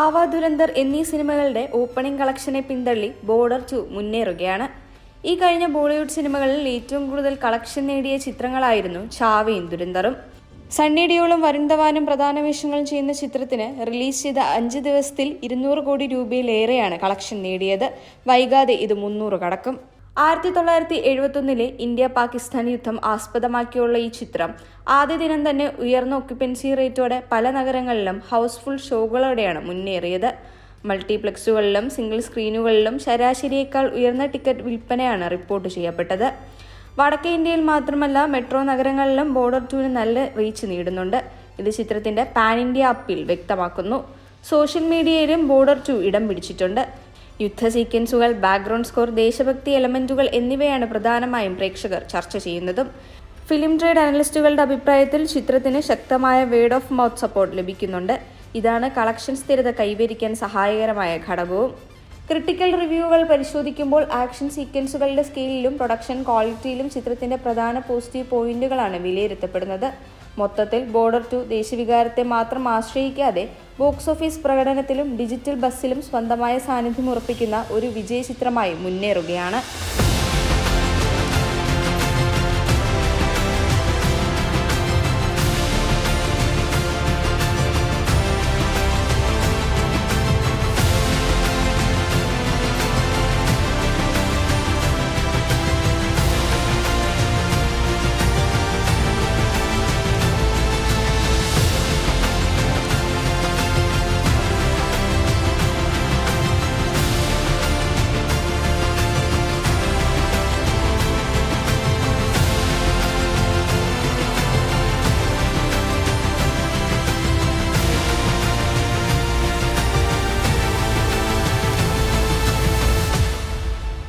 ആവ ദുരന്തർ എന്നീ സിനിമകളുടെ ഓപ്പണിംഗ് കളക്ഷനെ പിന്തള്ളി ബോർഡർ 2 മുന്നേറുകയാണ്. ഈ കഴിഞ്ഞ ബോളിവുഡ് സിനിമകളിൽ ഏറ്റവും കൂടുതൽ കളക്ഷൻ നേടിയ ചിത്രങ്ങളായിരുന്നു ചാവയും ദുരന്തറും. സണ്ണി ഡിയോളും വരുൺ ധവാനും പ്രധാന വേഷങ്ങളും ചെയ്യുന്ന ചിത്രത്തിന് റിലീസ് ചെയ്ത 5 ദിവസത്തിൽ 200 കോടി രൂപയിലേറെയാണ് കളക്ഷൻ നേടിയത്. വൈകാതെ ഇത് 300 കടക്കും. 1971 ഇന്ത്യ പാകിസ്ഥാൻ യുദ്ധം ആസ്പദമാക്കിയുള്ള ഈ ചിത്രം ആദ്യ ദിനം തന്നെ ഉയർന്ന ഒക്യുപ്പൻസി റേറ്റോടെ പല നഗരങ്ങളിലും ഹൗസ്ഫുൾ ഷോകളോടെയാണ് മുന്നേറിയത്. മൾട്ടിപ്ലക്സുകളിലും സിംഗിൾ സ്ക്രീനുകളിലും ശരാശരിയേക്കാൾ ഉയർന്ന ടിക്കറ്റ് വിൽപ്പനയാണ് റിപ്പോർട്ട് ചെയ്യപ്പെട്ടത്. വടക്കേ ഇന്ത്യയിൽ മാത്രമല്ല മെട്രോ നഗരങ്ങളിലും ബോർഡർ 2 നല്ല റീച്ച് നേടുന്നുണ്ട്. ഇത് ചിത്രത്തിന്റെ പാൻ ഇന്ത്യ അപ്പീൽ വ്യക്തമാക്കുന്നു. സോഷ്യൽ മീഡിയയിലും ബോർഡർ 2 ഇടം പിടിച്ചിട്ടുണ്ട്. യുദ്ധ സീക്വൻസുകൾ, ബാക്ക്ഗ്രൗണ്ട് സ്കോർ, ദേശഭക്തി എലമെന്റുകൾ എന്നിവയാണ് പ്രധാനമായും പ്രേക്ഷകർ ചർച്ച ചെയ്യുന്നതും. ഫിലിം ട്രേഡ് അനലിസ്റ്റുകളുടെ അഭിപ്രായത്തിൽ ചിത്രത്തിന് ശക്തമായ വേർഡ് ഓഫ് മൗത്ത് സപ്പോർട്ട് ലഭിക്കുന്നുണ്ട്. ഇതാണ് കളക്ഷൻ സ്ഥിരത കൈവരിക്കാൻ സഹായകരമായ ഘടകവും. ക്രിട്ടിക്കൽ റിവ്യൂകൾ പരിശോധിക്കുമ്പോൾ ആക്ഷൻ സീക്വൻസുകളുടെ സ്കെയിലിലും പ്രൊഡക്ഷൻ ക്വാളിറ്റിയിലും ചിത്രത്തിന്റെ പ്രധാന പോസിറ്റീവ് പോയിന്റുകളാണ് വിലയിരുത്തപ്പെടുന്നത്. മൊത്തത്തിൽ ബോർഡർ 2 ദേശവികാരത്തെ മാത്രം ആശ്രയിക്കാതെ ബോക്സ് ഓഫീസ് പ്രകടനത്തിലും ഡിജിറ്റൽ ബസ്സിലും സ്വന്തമായ സാന്നിധ്യം ഉറപ്പിക്കുന്ന ഒരു വിജയ ചിത്രമായി മുന്നേറുകയാണ്.